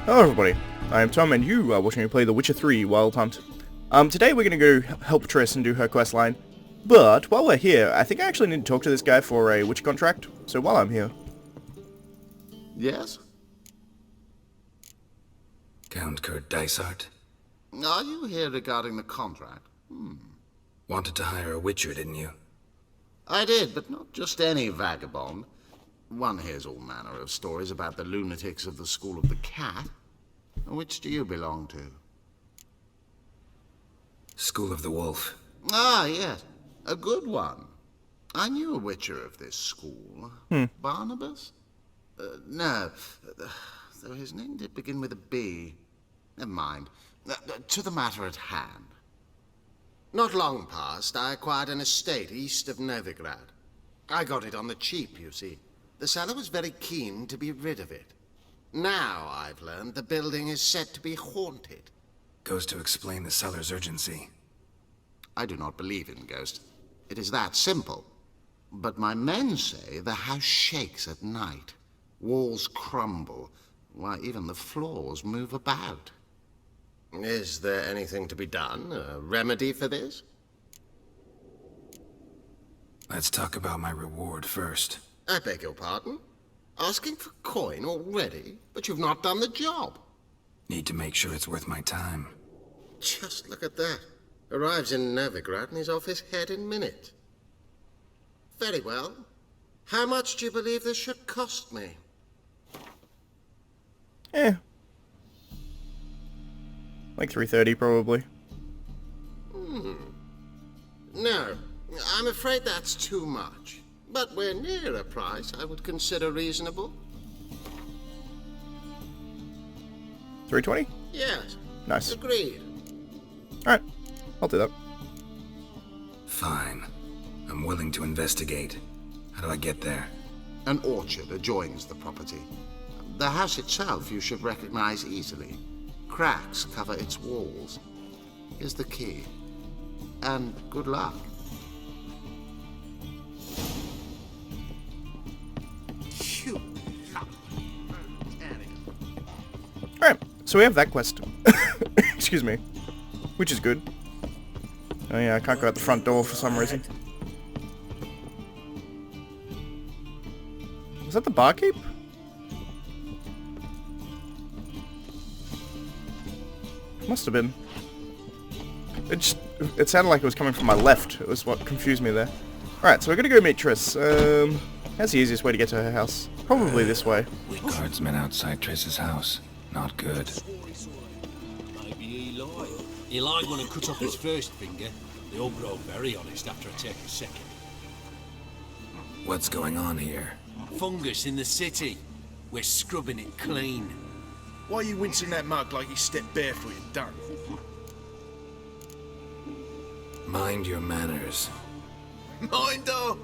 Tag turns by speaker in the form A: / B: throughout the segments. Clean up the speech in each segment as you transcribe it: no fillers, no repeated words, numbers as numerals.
A: Hello everybody, I am Tom and you are watching me play The Witcher 3 Wild Hunt. Today we're going to go help Triss and do her quest line, but while we're here, I think I actually need to talk to this guy for a Witcher contract, so while I'm here...
B: Yes?
C: Count Kurt Dysart?
B: Are you here regarding the contract?
C: Wanted to hire a Witcher, didn't you?
B: I did, but not just any vagabond. One hears all manner of stories about the lunatics of the School of the Cat. Which do you belong to?
C: School of the Wolf.
B: Ah, yes. A good one. I knew a Witcher of this school. Barnabas? No. Though his name did begin with a B. Never mind. To the matter at hand. Not long past, I acquired an estate east of Novigrad. I got it on the cheap, you see. The seller was very keen to be rid of it. Now, I've learned, the building is said to be haunted.
C: Goes to explain the seller's urgency.
B: I do not believe in ghosts. It is that simple. But my men say the house shakes at night. Walls crumble. Why, even the floors move about. Is there anything to be done? A remedy for this?
C: Let's talk about my reward first.
B: I beg your pardon? Asking for coin already? But you've not done the job.
C: Need to make sure it's worth my time.
B: Just look at that. Arrives in Novigrad and he's off his head in minutes. Very well. How much do you believe this should cost me?
A: Like 330 probably.
B: No, I'm afraid that's too much. But we're near a price I would consider reasonable.
A: 320?
B: Yes.
A: Nice.
B: Agreed.
A: Alright, I'll do that.
C: Fine. I'm willing to investigate. How do I get there?
B: An orchard adjoins the property. The house itself you should recognize easily. Cracks cover its walls. Here's the key. And good luck.
A: Alright, so we have that quest. Excuse me. Which is good. Oh yeah, I can't go out the front door for some reason. Was that the barkeep? Must have been. It sounded like it was coming from my left. It was what confused me there. Alright, so we're gonna go meet Triss. That's the easiest way to get to her house. Probably this way.
C: Guardsmen outside Triss's house. Not good.
D: Maybe Eli. Eli went and cut off his first finger. They all grow very honest after I take a second.
C: What's going on here?
D: Fungus in the city. We're scrubbing it clean.
E: Why are you wincing that mug like he stepped barefoot and done?
C: Mind your manners.
E: Mind her?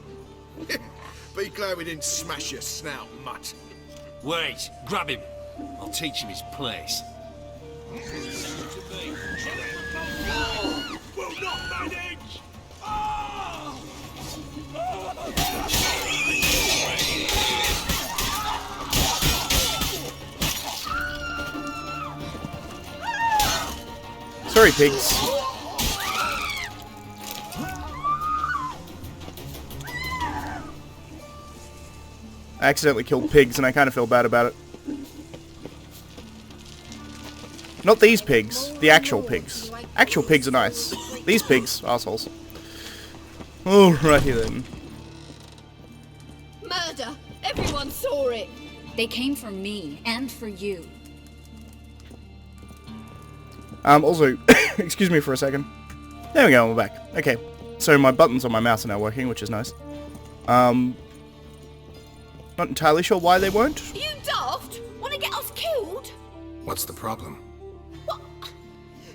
E: Be glad we didn't smash your snout, mutt.
D: Wait, grab him. I'll teach him his place.
E: Will not manage!
A: Sorry, pigs. I accidentally killed pigs and I kind of feel bad about it. Not these pigs, the actual pigs. Actual pigs are nice. These pigs, assholes. Alrighty then.
F: Murder! Everyone saw it!
G: They came for me, and for you.
A: Also, excuse me for a second. There we go, we're back. Okay, so my buttons on my mouse are now working, which is nice. Not entirely sure why they weren't.
F: You daft! Want to get us killed?
C: What's the problem?
F: What?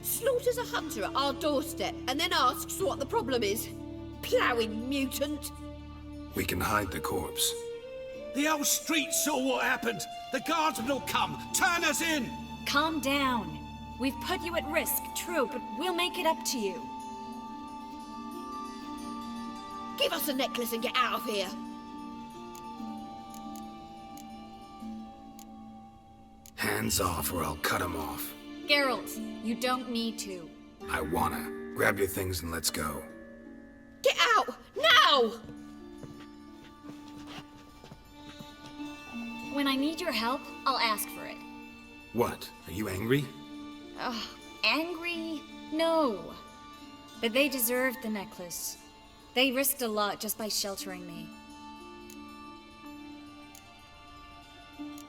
F: Slaughters a hunter at our doorstep and then asks what the problem is. Ploughing mutant.
C: We can hide the corpse.
D: The whole street saw what happened. The guardsmen will come. Turn us in.
G: Calm down. We've put you at risk, true, but we'll make it up to you.
F: Give us a necklace and get out of here.
C: Hands off or I'll cut them off.
G: Geralt, you don't need to.
C: I wanna. Grab your things and let's go.
F: Get out! Now!
G: When I need your help, I'll ask for it.
C: What? Are you angry?
G: Angry? No. But they deserved the necklace. They risked a lot just by sheltering me.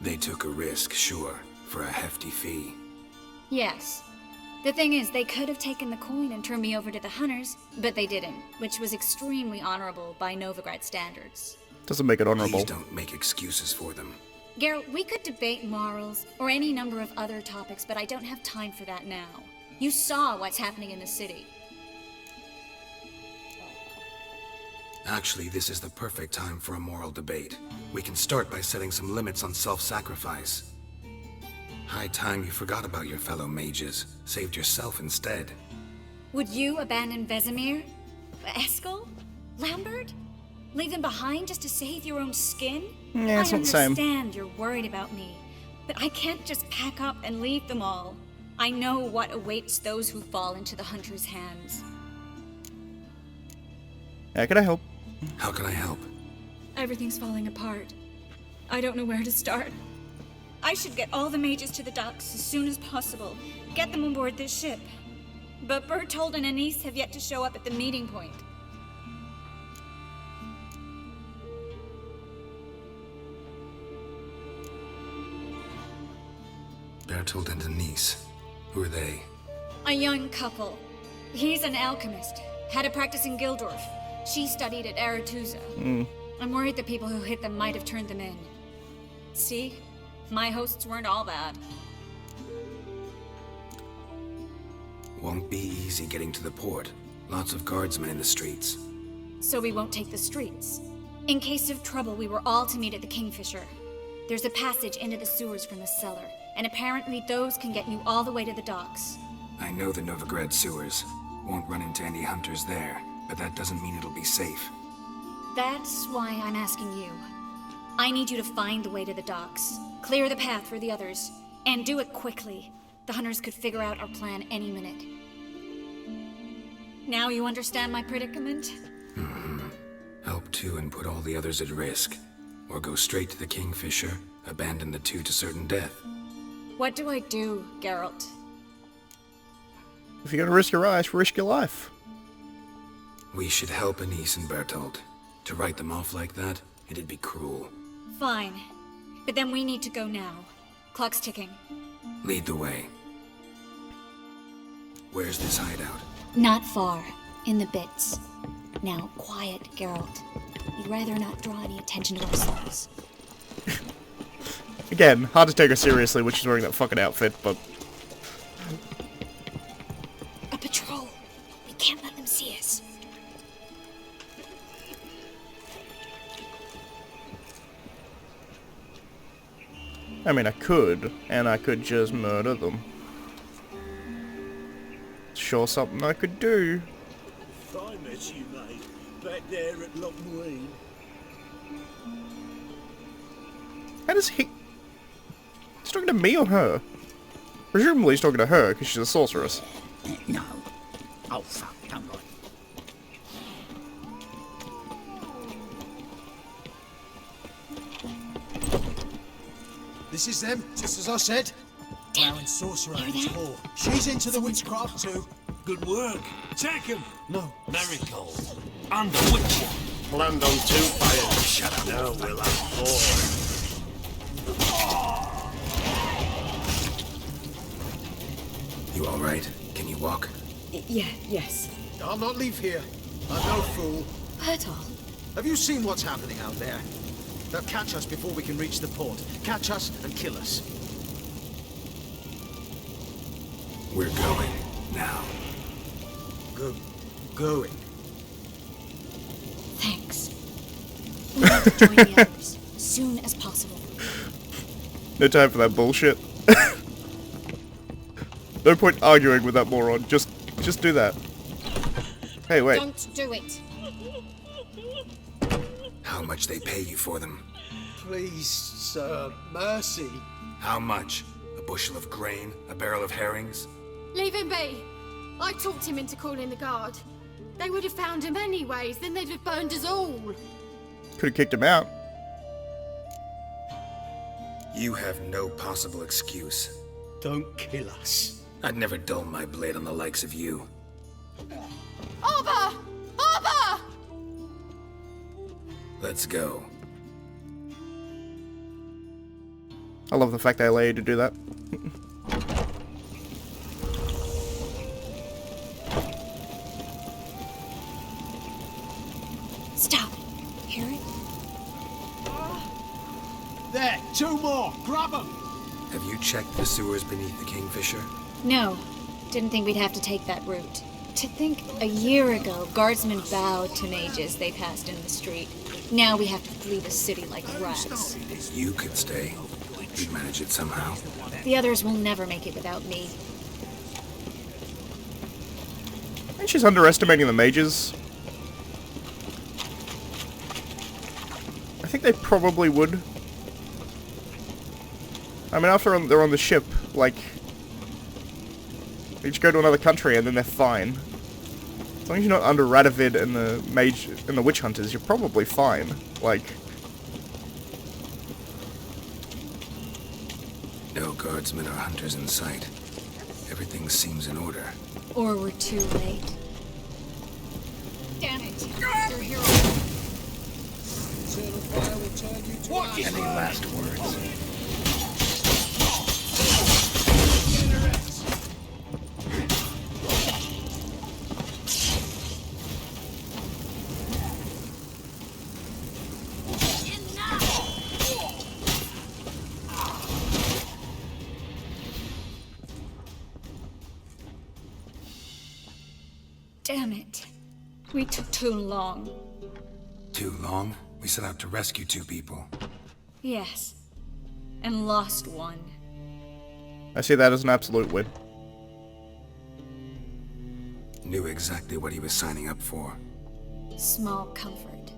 C: They took a risk, sure, for a hefty fee.
G: Yes. The thing is, they could have taken the coin and turned me over to the hunters, but they didn't, which was extremely honorable by Novigrad standards.
A: Doesn't make it honorable.
C: Please don't make excuses for them.
G: Geralt, we could debate morals, or any number of other topics, but I don't have time for that now. You saw what's happening in the city.
C: Actually, this is the perfect time for a moral debate. We can start by setting some limits on self-sacrifice. High time you forgot about your fellow mages, saved yourself instead.
G: Would you abandon Vesemir? Eskel? Lambert? Leave them behind just to save your own skin?
A: Yeah, it's not the same.
G: I understand you're worried about me, but I can't just pack up and leave them all. I know what awaits those who fall into the hunter's hands.
A: How can I help?
C: How can I help?
G: Everything's falling apart. I don't know where to start. I should get all the mages to the docks as soon as possible. Get them on board this ship. But Bertold and Anise have yet to show up at the meeting point.
C: Bertold and Denise. Who are they?
G: A young couple. He's an alchemist. Had a practice in Gildorf. She studied at AeroHD. I'm worried the people who hit them might have turned them in. See? My hosts weren't all bad.
C: Won't be easy getting to the port. Lots of guardsmen in the streets.
G: So we won't take the streets. In case of trouble, we were all to meet at the Kingfisher. There's a passage into the sewers from the cellar, and apparently those can get you all the way to the docks.
C: I know the Novigrad sewers. Won't run into any hunters there, but that doesn't mean it'll be safe.
G: That's why I'm asking you. I need you to find the way to the docks, clear the path for the others, and do it quickly. The hunters could figure out our plan any minute. Now you understand my predicament?
C: Help two and put all the others at risk. Or go straight to the Kingfisher, abandon the two to certain death.
G: What do I do, Geralt?
A: If you're gonna risk your eyes, risk your life.
C: We should help Anise and Bertold. To write them off like that, it'd be cruel.
G: Fine. But then we need to go now. Clock's ticking.
C: Lead the way. Where's this hideout?
G: Not far. In the bits. Now, quiet, Geralt. We'd rather not draw any attention to ourselves.
A: Again, hard to take her seriously when she's wearing that fucking outfit, but...
G: A patrol. We can't let them see us.
A: I mean, I could, and I could just murder them. Sure something I could do.
H: I met you, mate, back there at Lochmarine.
A: How does he... He's talking to me or her? Presumably he's talking to her, because she's a sorceress.
H: No. Oh, fuck, come on.
E: This is them, just as I said. Plowing sorcerer and whore. She's into the witchcraft too.
D: Good work. Take him.
E: No.
D: Marigold. And the Witcher.
H: Land on 2 fires. Shut up. Now we'll have 4.
C: You alright? Can you walk?
G: Yes.
E: I'll not leave here. I'm no fool.
G: Bertold.
E: Have you seen what's happening out there? They'll catch us before we can reach the port. Catch us and kill us.
C: We're going. Now.
E: Going.
G: Thanks. We need to join the others. Soon as possible.
A: No time for that bullshit. No point arguing with that moron. Just do that. Hey, wait.
F: Don't do it.
C: How much they pay you for them?
E: Please, sir, mercy.
C: How much? A bushel of grain? A barrel of herrings?
I: Leave him be. I talked him into calling the guard. They would have found him anyways, then they'd have burned us all.
A: Could have kicked him out.
C: You have no possible excuse.
H: Don't kill us.
C: I'd never dull my blade on the likes of you.
I: Arbor! Arbor!
C: Let's go.
A: I love the fact they allow you to do that.
G: Stop. Hear it?
E: There, 2 more. Grab them.
C: Have you checked the sewers beneath the Kingfisher?
G: No. Didn't think we'd have to take that route. To think a year ago, guardsmen bowed to mages they passed in the street. Now we have to flee the city like rats.
C: You could stay. You'd manage it somehow.
G: The others will never make it without me.
A: I think she's underestimating the mages. I think they probably would. I mean, after they're on the ship, like, they just go to another country and then they're fine. As long as you're not under Radovid and the mage and the witch hunters, you're probably fine. Like,
C: no guardsmen or hunters in sight. Everything seems in order.
G: Or we're too late. Damn it! Your hero.
E: Eternal fire will turn you to
C: Any last words?
G: Damn it. We took too long.
C: Too long? We set out to rescue 2 people.
G: Yes. And lost one.
A: I see that as an absolute win.
C: Knew exactly what he was signing up for.
G: Small comfort.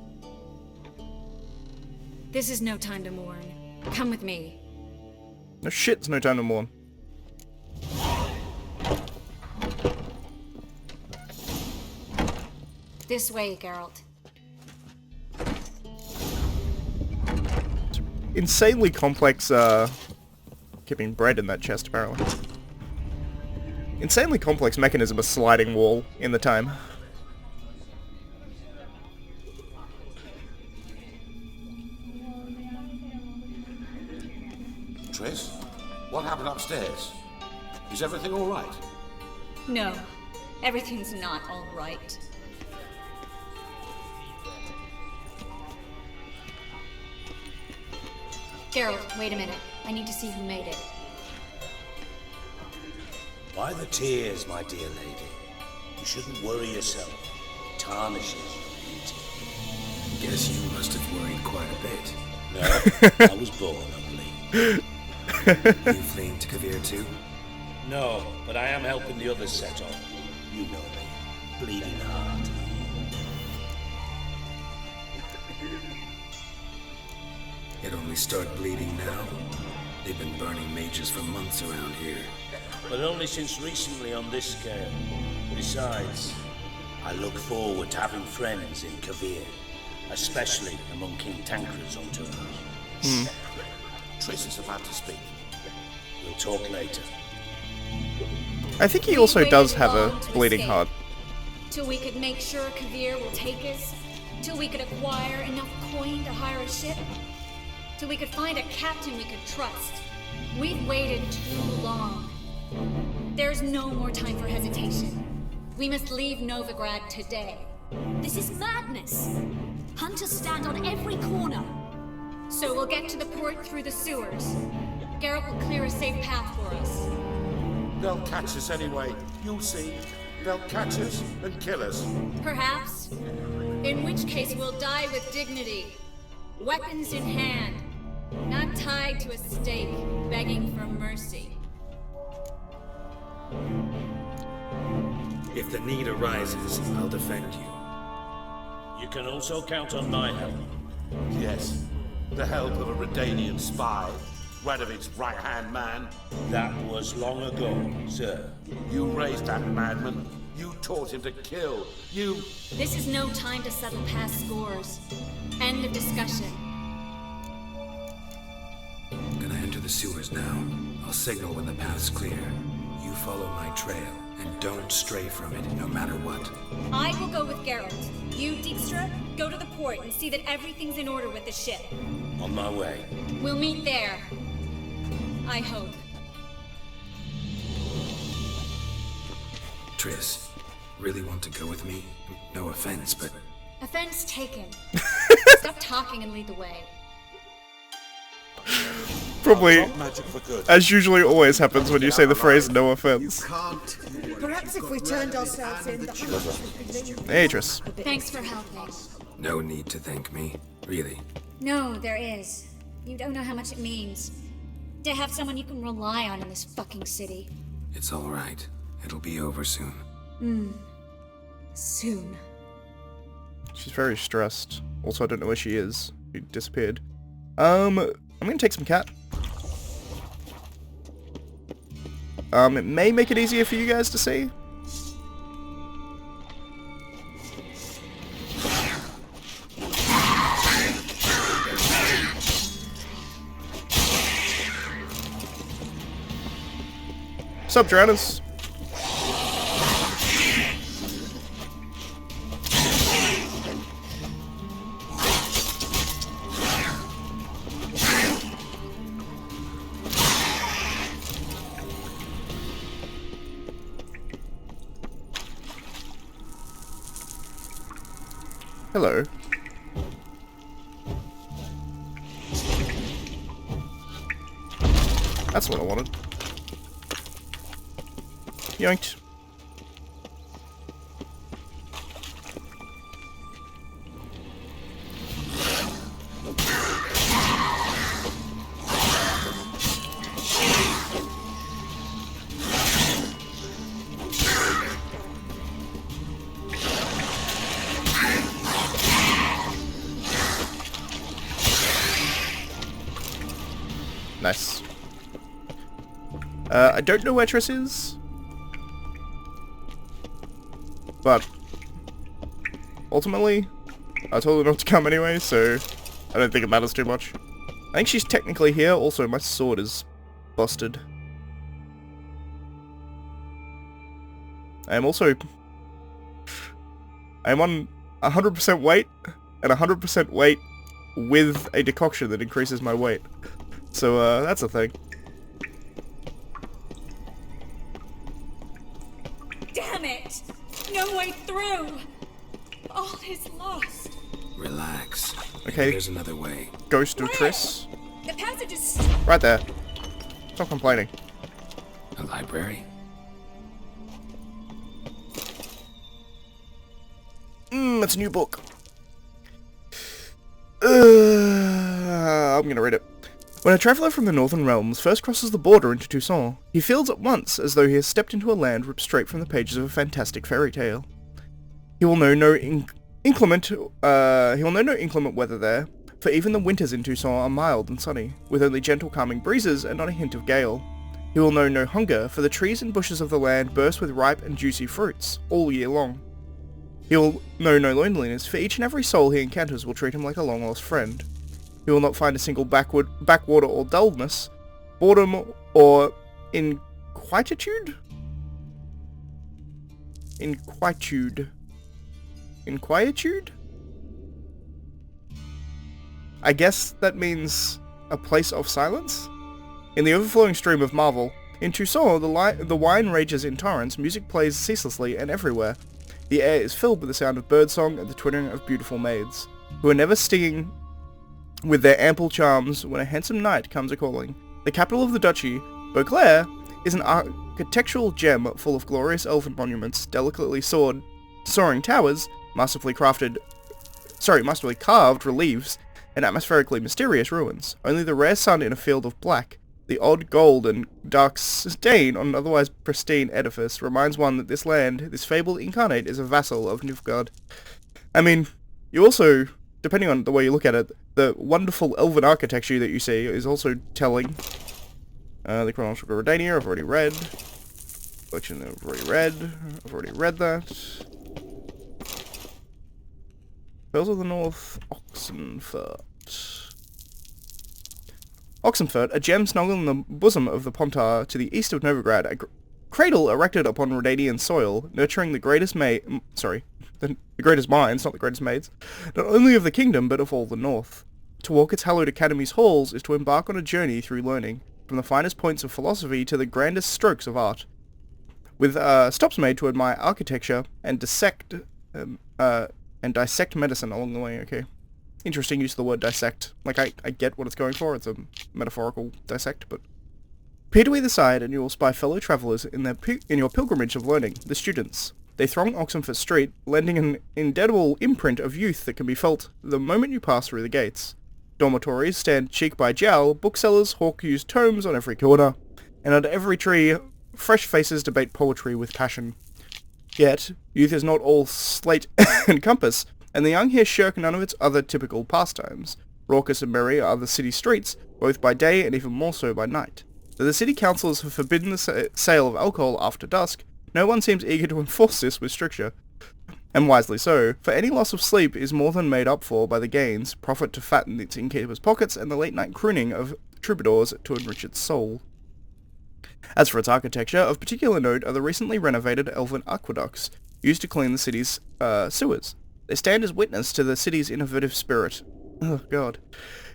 G: This is no time to mourn. Come with me.
A: No shit, there's no time to mourn.
G: This way, Geralt.
A: Insanely complex, keeping bread in that chest, apparently. Insanely complex mechanism of sliding wall in the time.
J: Triss, what happened upstairs? Is everything all right?
G: No. Everything's not all right. Geralt, wait a minute. I need to see who made it.
H: Why the tears, my dear lady? You shouldn't worry yourself. It tarnishes your beauty.
C: Guess you must have worried quite a bit.
H: No, I was born ugly.
C: You fleeing to Kavir too?
H: No, but I am helping the others set off. You know me. Bleeding heart.
C: It only start bleeding now? They've been burning mages for months around here.
H: But only since recently on this scale. Besides, I look forward to having friends in Kavir, especially among King Tancred's entourage.
J: Triss is about to speak.
H: We'll talk later.
A: I think he also does have a bleeding heart.
G: Till we could make sure Kavir will take us. Till we could acquire enough coin to hire a ship. Till we could find a captain we could trust. We've waited too long. There's no more time for hesitation. We must leave Novigrad today.
K: This is madness. Hunters stand on every corner.
G: So we'll get to the port through the sewers. Geralt will clear a safe path for us.
J: They'll catch us anyway. You'll see. They'll catch us and kill us.
G: Perhaps. In which case we'll die with dignity. Weapons in hand. Not tied to a stake, begging for mercy.
C: If the need arises, I'll defend you.
H: You can also count on my help.
J: Yes, the help of a Redanian spy. Radovic's right-hand man.
H: That was long ago, sir.
J: You raised that madman. You taught him to kill. You...
G: This is no time to settle past scores. End of discussion.
C: I'm gonna enter the sewers now. I'll signal when the path's clear. You follow my trail, and don't stray from it, no matter what.
G: I will go with Geralt. You, Dijkstra, go to the port and see that everything's in order with the ship.
H: On my way.
G: We'll meet there. I hope.
C: Triss, really want to go with me? No offense, but...
G: Offense taken. Stop talking and lead the way.
A: Probably,
J: magic for good.
A: as usually always happens when you say the phrase "no offense."
L: Perhaps if we turned ourselves in, the hunters would be linked.
A: Hey, Triss.
G: Thanks for helping.
C: No need to thank me, really.
G: No, there is. You don't know how much it means. To have someone you can rely on in this fucking city.
C: It's all right. It'll be over soon.
G: Soon.
A: She's very stressed. Also, I don't know where she is. She disappeared. I'm gonna take some cat. It may make it easier for you guys to see. Sup, drowners? Hello. That's what I wanted. Yoinked. Nice. I don't know where Triss is, but ultimately, I told her not to come anyway, so I don't think it matters too much. I think she's technically here. Also, my sword is busted. I am on 100% weight, and 100% weight with a decoction that increases my weight. So, that's a thing.
G: Damn it! No way through! All is lost.
C: Relax.
A: Okay.
C: There's another way.
A: Ghost of Triss.
G: The passage is...
A: Right there. Stop complaining.
C: A library?
A: It's a new book. I'm gonna read it. When a traveller from the Northern Realms first crosses the border into Toussaint, he feels at once as though he has stepped into a land ripped straight from the pages of a fantastic fairy tale. He will know no inclement weather there, for even the winters in Toussaint are mild and sunny, with only gentle calming breezes and not a hint of gale. He will know no hunger, for the trees and bushes of the land burst with ripe and juicy fruits, all year long. He will know no loneliness, for each and every soul he encounters will treat him like a long-lost friend. He will not find a single backwater or dullness, boredom or inquietude? Inquietude? I guess that means a place of silence? In the overflowing stream of Marvel, in Toussaint the wine rages in torrents, music plays ceaselessly and everywhere. The air is filled with the sound of birdsong and the twittering of beautiful maids, who are never stinging with their ample charms when a handsome knight comes a-calling. The capital of the duchy, Beauclair, is an architectural gem full of glorious elfin monuments, delicately soaring towers, masterfully carved reliefs, and atmospherically mysterious ruins. Only the rare sun in a field of black, the odd gold and dark stain on an otherwise pristine edifice, reminds one that this land, this fabled incarnate, is a vassal of Nilfgaard. I mean, you also, depending on the way you look at it, the wonderful elven architecture that you see is also telling. The chronological Redania, I've already read. Collection, I've already read. I've already read that. Bells of the North, Oxenfurt. Oxenfurt, a gem snuggled in the bosom of the Pontar to the east of Novigrad, a cradle erected upon Redanian soil, nurturing the greatest the greatest minds, not the greatest maids, not only of the kingdom, but of all the north. To walk its hallowed academy's halls is to embark on a journey through learning, from the finest points of philosophy to the grandest strokes of art. With stops made to admire architecture and dissect medicine along the way. Okay. Interesting use of the word dissect. Like, I get what it's going for. It's a metaphorical dissect, but... Peer to either side, and you will spy fellow travellers in your pilgrimage of learning, the students. They throng Oxenfurt Street, lending an indelible imprint of youth that can be felt the moment you pass through the gates. Dormitories stand cheek by jowl, booksellers hawk used tomes on every corner, and under every tree, fresh faces debate poetry with passion. Yet, youth is not all slate and compass, and the young here shirk none of its other typical pastimes. Raucous and merry are the city streets, both by day and even more so by night. Though the city councils have forbidden the sale of alcohol after dusk, no one seems eager to enforce this with stricture. And wisely so, for any loss of sleep is more than made up for by the gains, profit to fatten its innkeeper's pockets, and the late-night crooning of troubadours to enrich its soul. As for its architecture, of particular note are the recently renovated elven aqueducts, used to clean the city's sewers. They stand as witness to the city's innovative spirit. Oh god.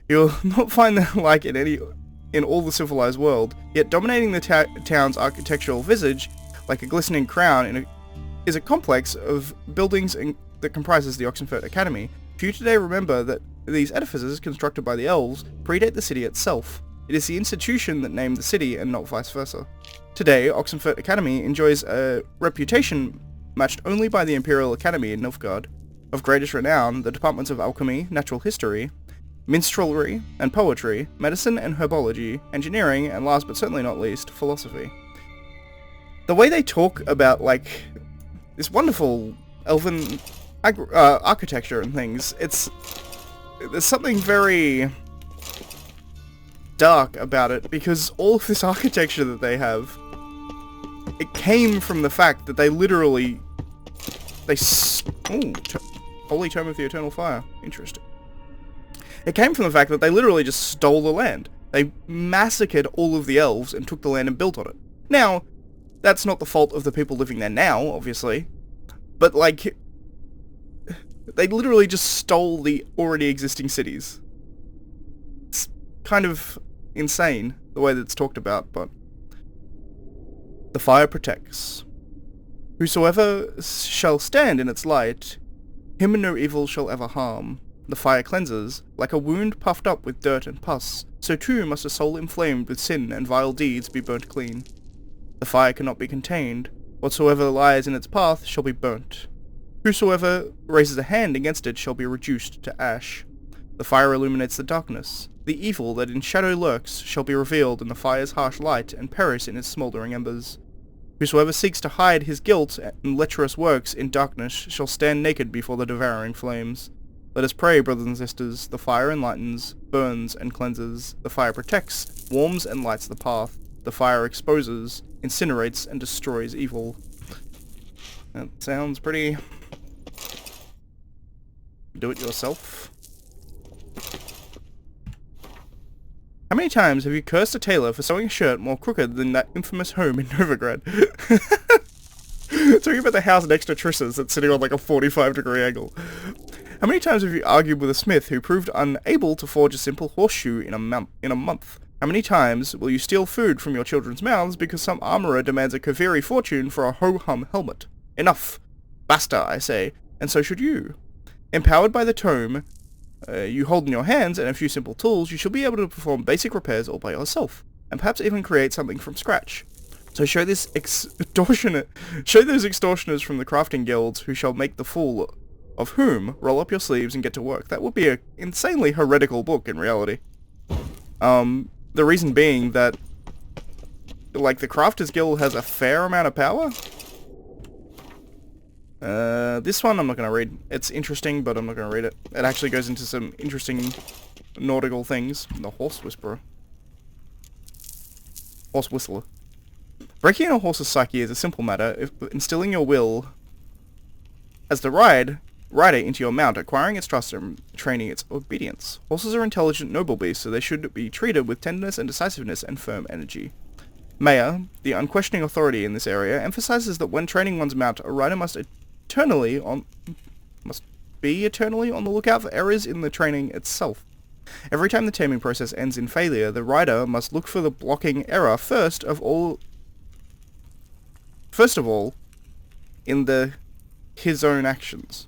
A: You'll not find their like in all the civilized world, yet dominating the town's architectural visage, like a glistening crown, is a complex of buildings that comprises the Oxenfurt Academy. Few today remember that these edifices, constructed by the elves, predate the city itself. It is the institution that named the city, and not vice versa. Today, Oxenfurt Academy enjoys a reputation matched only by the Imperial Academy in Nilfgaard. Of greatest renown, the departments of alchemy, natural history, minstrelsy and poetry, medicine and herbology, engineering, and last but certainly not least, philosophy. The way they talk about, like, this wonderful elven architecture and things, there's something very dark about it, because all of this architecture that they have, it came from the fact that they literally, Holy Tome of the Eternal Fire. Interesting. It came from the fact that they literally just stole the land. They massacred all of the elves and took the land and built on it. Now, that's not the fault of the people living there now, obviously. But, like, they literally just stole the already existing cities. It's kind of insane, the way that it's talked about, but... The fire protects. Whosoever shall stand in its light, him no evil shall ever harm. The fire cleanses, like a wound puffed up with dirt and pus, so too must a soul inflamed with sin and vile deeds be burnt clean. The fire cannot be contained. Whatsoever lies in its path shall be burnt. Whosoever raises a hand against it shall be reduced to ash. The fire illuminates the darkness. The evil that in shadow lurks shall be revealed in the fire's harsh light and perish in its smouldering embers. Whosoever seeks to hide his guilt and lecherous works in darkness shall stand naked before the devouring flames. Let us pray, brothers and sisters. The fire enlightens, burns and cleanses. The fire protects, warms and lights the path. The fire exposes, incinerates and destroys evil. That sounds pretty... do-it-yourself. How many times have you cursed a tailor for sewing a shirt more crooked than that infamous home in Novigrad? Talking about the house next to Triss's that's sitting on like a 45-degree angle. How many times have you argued with a smith who proved unable to forge a simple horseshoe in a month? How many times will you steal food from your children's mouths because some armourer demands a Kaviri fortune for a ho-hum helmet? Enough! Basta, I say, and so should you. Empowered by the tome you hold in your hands and a few simple tools, you shall be able to perform basic repairs all by yourself, and perhaps even create something from scratch. So show those extortioners from the crafting guilds who shall make the fool of whom, roll up your sleeves and get to work. That would be an insanely heretical book in reality. The reason being that, like, the Crafters Guild has a fair amount of power. This one I'm not going to read. It's interesting, but I'm not going to read it. It actually goes into some interesting nautical things. The horse whisperer. Horse whistler. Breaking in a horse's psyche is a simple matter, if instilling your will as the rider into your mount, acquiring its trust and training its obedience. Horses are intelligent, noble beasts, so they should be treated with tenderness and decisiveness and firm energy. Maya, the unquestioning authority in this area, emphasizes that when training one's mount, a rider must be eternally on the lookout for errors in the training itself. Every time the taming process ends in failure, the rider must look for the blocking error first of all in his own actions.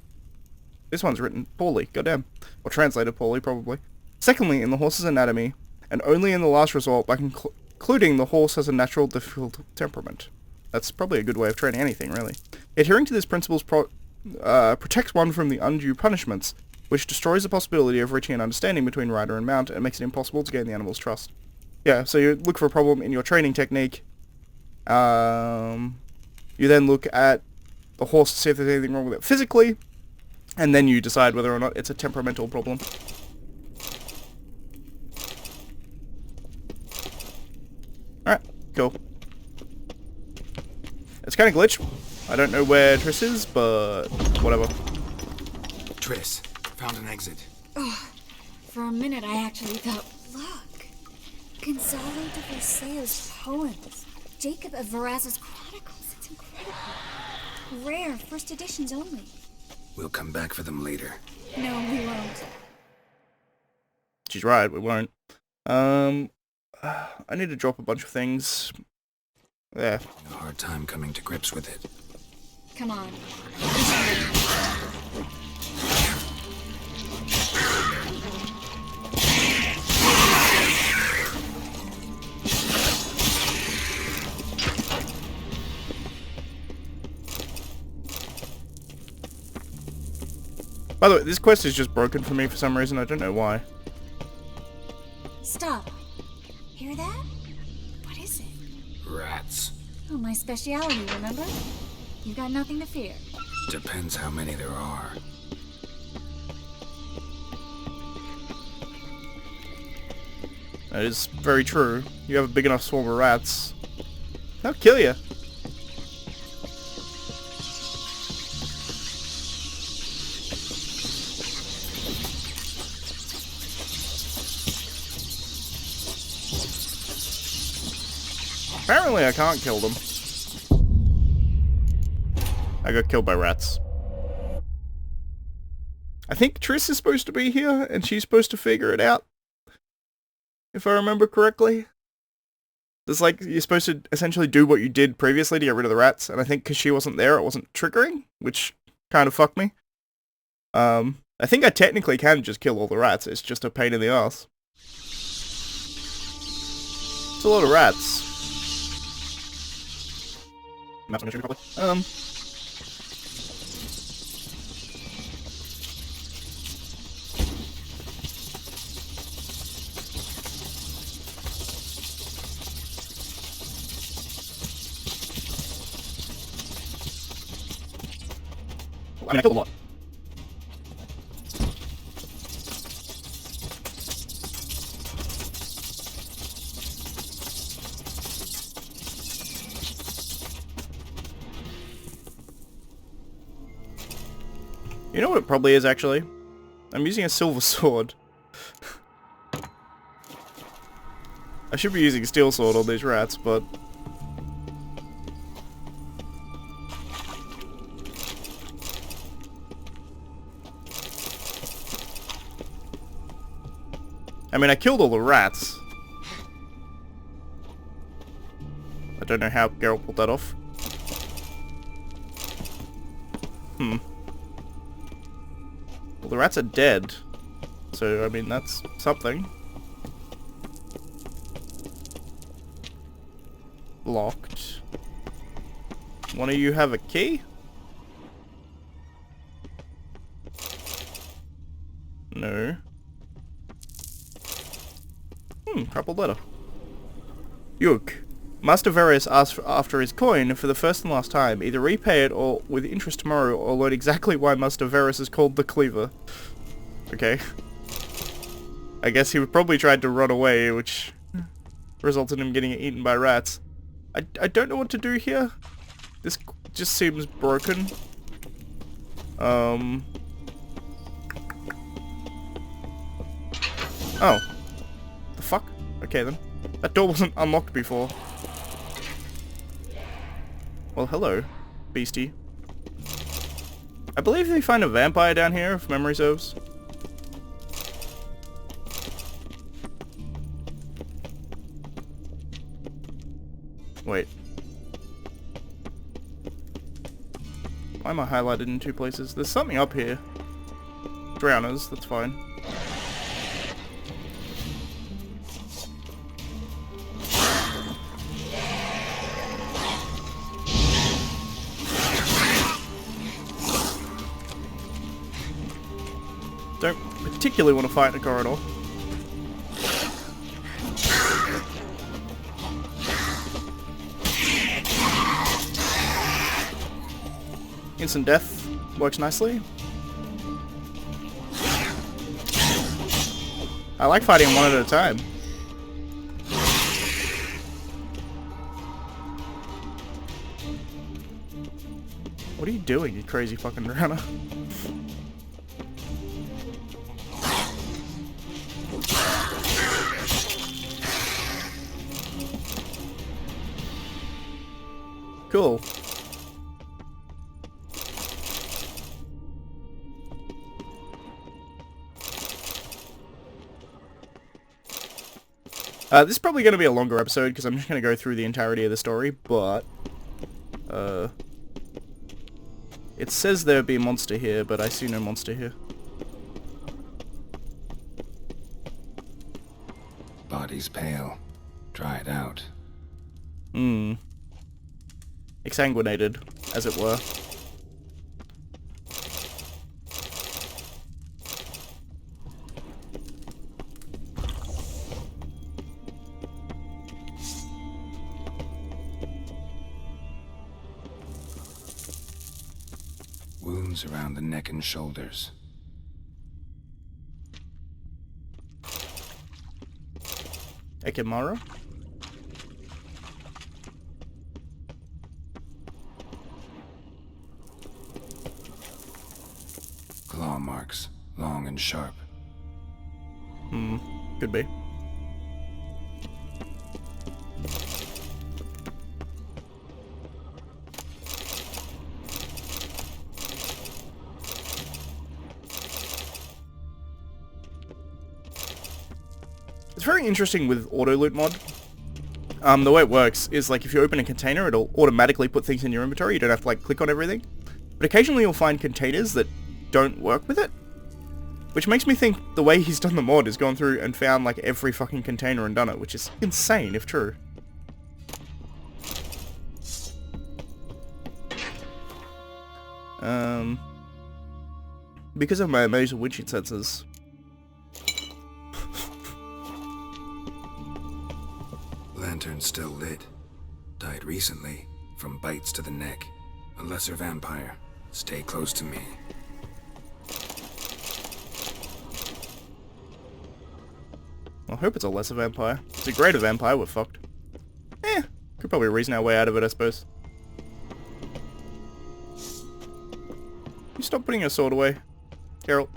A: This one's written poorly, goddamn. Or translated poorly, probably. Secondly, in the horse's anatomy, and only in the last resort by concluding the horse has a natural difficult temperament. That's probably a good way of training anything, really. Adhering to this principle protects one from the undue punishments, which destroys the possibility of reaching an understanding between rider and mount, and makes it impossible to gain the animal's trust. Yeah, so you look for a problem in your training technique. You then look at the horse to see if there's anything wrong with it physically, and then you decide whether or not it's a temperamental problem. Alright, cool. It's kind of glitched. I don't know where Triss is, but whatever.
C: Triss, found an exit.
G: Oh, for a minute I actually thought, look. Gonzalo de Versailles' poems. Jacob of Varaz's chronicles. It's incredible. Rare, first editions only.
C: We'll come back for them later.
G: No, we won't.
A: She's right, we won't. I need to drop a bunch of things. There.
C: A hard time coming to grips with it.
G: Come on.
A: By the way, this quest is just broken for me for some reason. I don't know why.
G: Stop. Hear that? What is it?
C: Rats.
G: Oh, my speciality, remember? You've got nothing to fear.
C: Depends how many there are.
A: That is very true. You have a big enough swarm of rats, they'll kill you. Apparently I can't kill them. I got killed by rats. I think Triss is supposed to be here, and she's supposed to figure it out. If I remember correctly. It's like, you're supposed to essentially do what you did previously to get rid of the rats, and I think because she wasn't there, it wasn't triggering, which kind of fucked me. I think I technically can just kill all the rats, it's just a pain in the ass. It's a lot of rats. Map's on the screen properly. I mean, I killed a lot. You know what it probably is, actually? I'm using a silver sword. I should be using a steel sword on these rats, but... I mean, I killed all the rats. I don't know how Geralt pulled that off. Well, the rats are dead. So, I mean, that's something. Locked. One of you have a key? No. Crumpled letter. Yuk. Master Varus asks after his coin for the first and last time. Either repay it or with interest tomorrow, or learn exactly why Master Varus is called the Cleaver. Okay. I guess he probably tried to run away, which resulted in him getting eaten by rats. I don't know what to do here. This just seems broken. Oh. The fuck? Okay then. That door wasn't unlocked before. Well, hello, beastie. I believe they find a vampire down here, if memory serves. Wait. Why am I highlighted in two places? There's something up here. Drowners, that's fine. Don't particularly want to fight in a corridor. Instant death works nicely. I like fighting one at a time. What are you doing, you crazy fucking drowner? Cool. This is probably going to be a longer episode because I'm just going to go through the entirety of the story, but it says there'd be a monster here, but I see no monster here.
C: Body's pale, dried out.
A: Exsanguinated, as it were.
C: Wounds around the neck and shoulders.
A: Ekimara?
C: Claw marks, long and sharp.
A: Could be. It's very interesting with AutoLoot mod. The way it works is like if you open a container, it'll automatically put things in your inventory. You don't have to like click on everything. But occasionally you'll find containers that don't work with it. Which makes me think the way he's done the mod is gone through and found like every fucking container and done it, which is insane if true. Because of my amazing windshield sensors.
C: Lantern still lit. Died recently, from bites to the neck. A lesser vampire. Stay close to me.
A: I hope it's a lesser vampire. If it's a greater vampire, we're fucked. Could probably reason our way out of it, I suppose. Can you stop putting your sword away, Carol?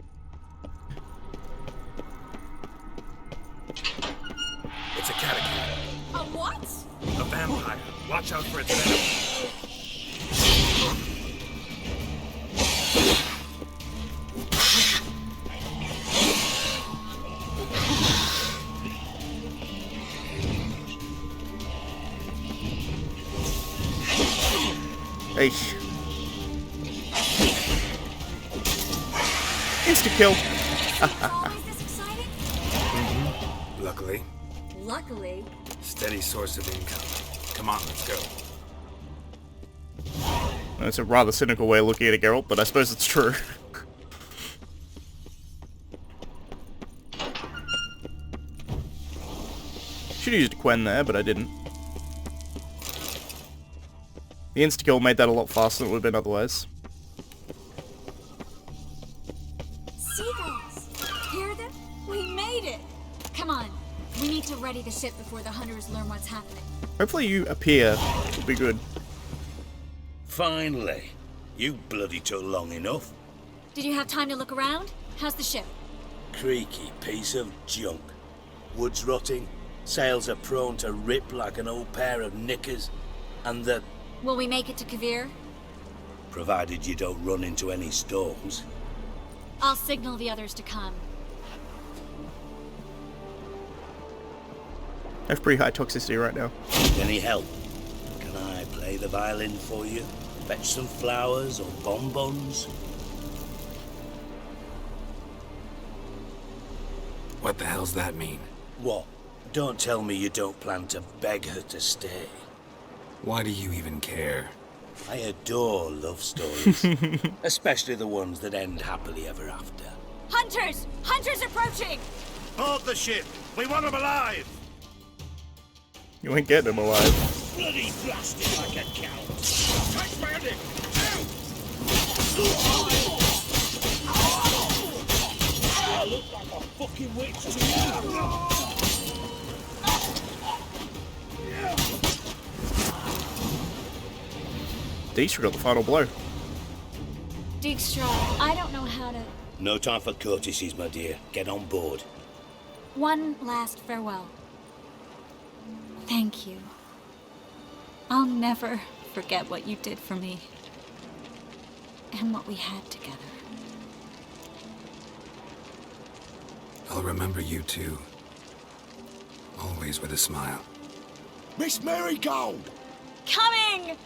C: It's a catacomb.
K: A what?
C: A vampire. Watch out for its venom.
A: Hey. Insta-kill.
K: Always this exciting?
C: Luckily.
K: Luckily.
C: Steady source of income. Come on, let's go.
A: That's a rather cynical way of looking at it, Geralt, but I suppose it's true. Should have used Quen there, but I didn't. The insta-kill made that a lot faster than it would have been otherwise.
K: Seagulls! Hear them? We made it!
G: the ship before the hunters learn what's happening.
A: Hopefully you appear. It'll be good.
H: Finally. You bloody took long enough.
G: Did you have time to look around? How's the ship?
H: Creaky piece of junk. Wood's rotting, sails are prone to rip like an old pair of knickers, and the...
G: Will we make it to Kavir?
H: Provided you don't run into any storms.
G: I'll signal the others to come.
A: I have pretty high toxicity right now.
H: Any help? Can I play the violin for you? Fetch some flowers or bonbons?
C: What the hell's that mean?
H: What? Don't tell me you don't plan to beg her to stay.
C: Why do you even care?
H: I adore love stories. Especially the ones that end happily ever after.
G: Hunters! Hunters approaching!
J: Board the ship! We want them alive!
A: You ain't getting them alive.
H: Bloody blasted like a cow!
J: Take bandit!
H: I look like a fucking witch to you!
A: Dijkstra got the final blow.
G: Dijkstra, I don't know how to...
H: No time for courtesies, my dear. Get on board.
G: One last farewell. Thank you. I'll never forget what you did for me. And what we had together.
C: I'll remember you too. Always with a smile.
J: Miss Marigold!
G: Coming!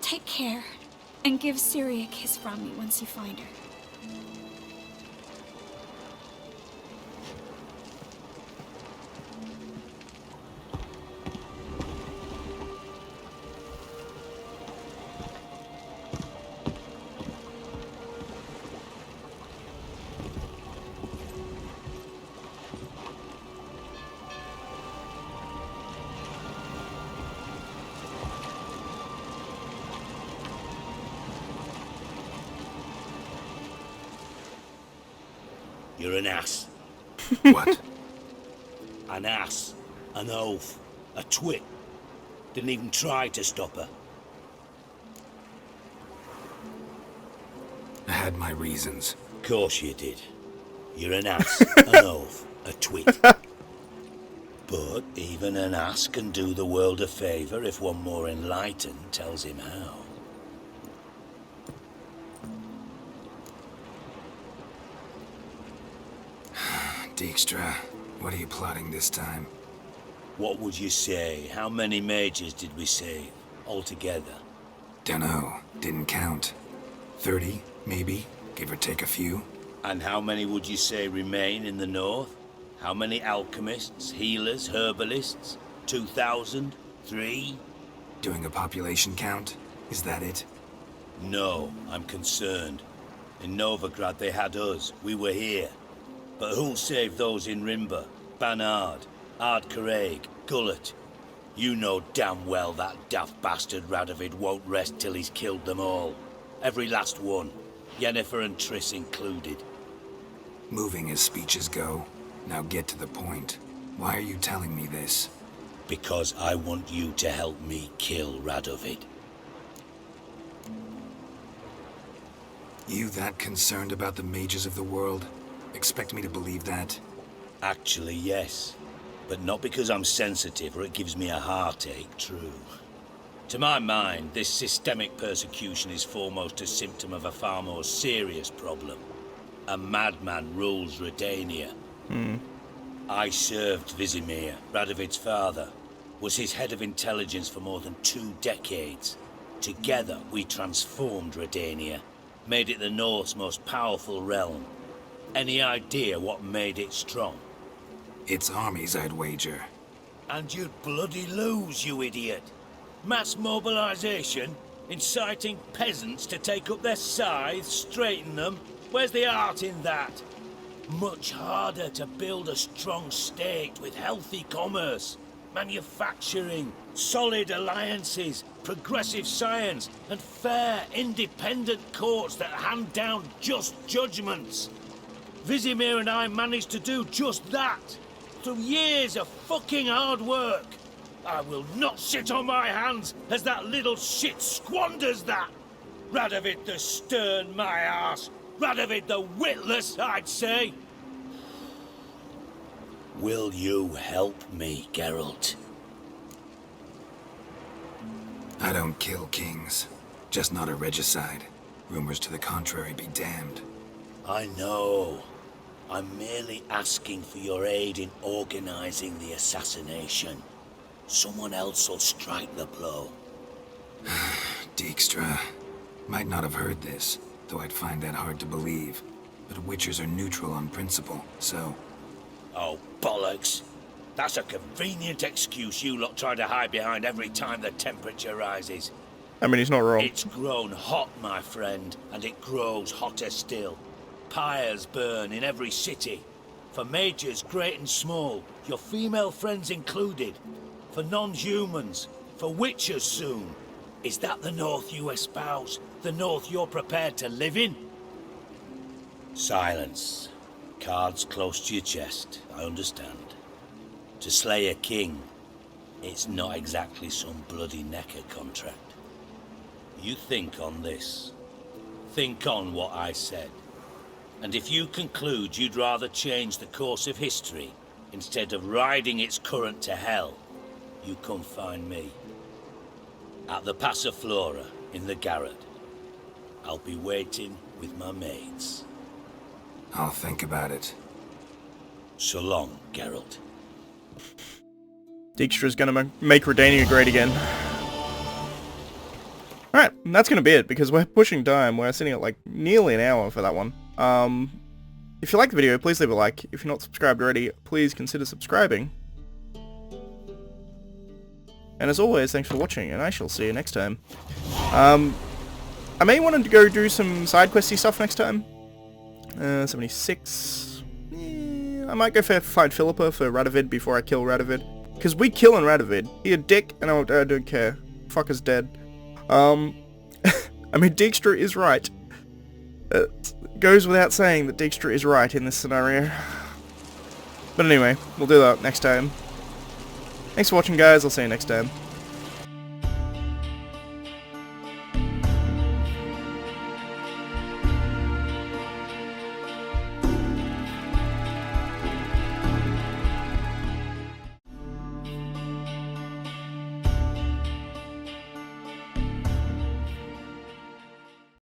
G: Take care, and give Ciri a kiss from me once you find her.
H: You're an ass.
C: What?
H: An ass. An oaf. A twit. Didn't even try to stop her.
C: I had my reasons.
H: Course you did. You're an ass, an oaf, a twit. But even an ass can do the world a favour if one more enlightened tells him how.
C: Dijkstra, what are you plotting this time?
H: What would you say? How many mages did we save altogether?
C: Dunno. Didn't count. 30, maybe? Give or take a few?
H: And how many would you say remain in the north? How many alchemists, healers, herbalists? 2,000? 3?
C: Doing a population count? Is that it?
H: No, I'm concerned. In Novigrad they had us. We were here. But who'll save those in Rimba? Banard, Ardcaraig, Gullet? You know damn well that daft bastard Radovid won't rest till he's killed them all. Every last one. Yennefer and Triss included.
C: Moving as speeches go. Now get to the point. Why are you telling me this?
H: Because I want you to help me kill Radovid.
C: You that concerned about the mages of the world? Expect me to believe that?
H: Actually, yes. But not because I'm sensitive or it gives me a heartache, true. To my mind, this systemic persecution is foremost a symptom of a far more serious problem. A madman rules Redania. I served Vizimir, Radovid's father. Was his head of intelligence for more than 2 decades. Together, we transformed Redania. Made it the North's most powerful realm. Any idea what made it strong?
C: Its armies, I'd wager.
H: And you'd bloody lose, you idiot. Mass mobilization? Inciting peasants to take up their scythes, straighten them? Where's the art in that? Much harder to build a strong state with healthy commerce, manufacturing, solid alliances, progressive science, and fair, independent courts that hand down just judgments. Vizimir and I managed to do just that. through years of fucking hard work. I will not sit on my hands as that little shit squanders that. Radovid the stern, my ass. Radovid the witless, I'd say. Will you help me, Geralt?
C: I don't kill kings. Just not a regicide. Rumors to the contrary be damned.
H: I know. I'm merely asking for your aid in organizing the assassination. Someone else will strike the blow.
C: Dijkstra. Might not have heard this, though I'd find that hard to believe. But Witchers are neutral on principle, so...
H: Oh, bollocks. That's a convenient excuse you lot try to hide behind every time the temperature rises.
A: I mean, he's not wrong.
H: It's grown hot, my friend, and it grows hotter still. Pyres burn in every city. For mages great and small, your female friends included. For non-humans, for witchers soon. Is that the North you espouse? The North you're prepared to live in? Silence. Cards close to your chest, I understand. To slay a king, it's not exactly some bloody necker contract. You think on this. Think on what I said. And if you conclude you'd rather change the course of history instead of riding its current to hell, you come find me. At the Passiflora in the garret. I'll be waiting with my mates.
C: I'll think about it.
H: So long, Geralt.
A: Dijkstra's gonna make Redania great again. Alright, that's gonna be it, because we're pushing time. We're sitting at like nearly an hour for that one. If you like the video, please leave a like. If you're not subscribed already, please consider subscribing. And as always, thanks for watching, and I shall see you next time. I may want to go do some side questy stuff next time. 76. I might go find Philippa for Radovid before I kill Radovid. Because we killing Radovid. He a dick, and I don't care. Fucker's dead. I mean, Dijkstra is right. It goes without saying that Dijkstra is right in this scenario. But anyway, we'll do that next time. Thanks for watching, guys. I'll see you next time.